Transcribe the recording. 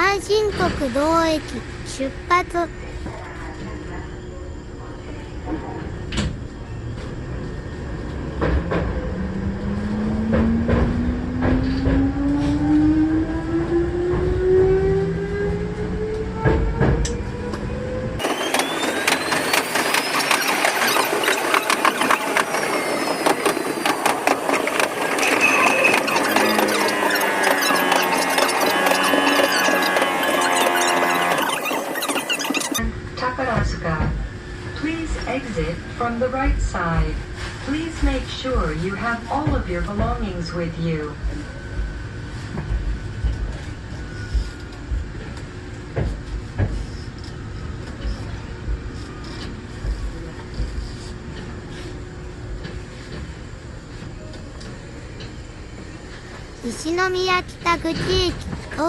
阪神国道駅出発。Please exit from the right side. Please make sure you have all of your belongings with you. 西宮北口駅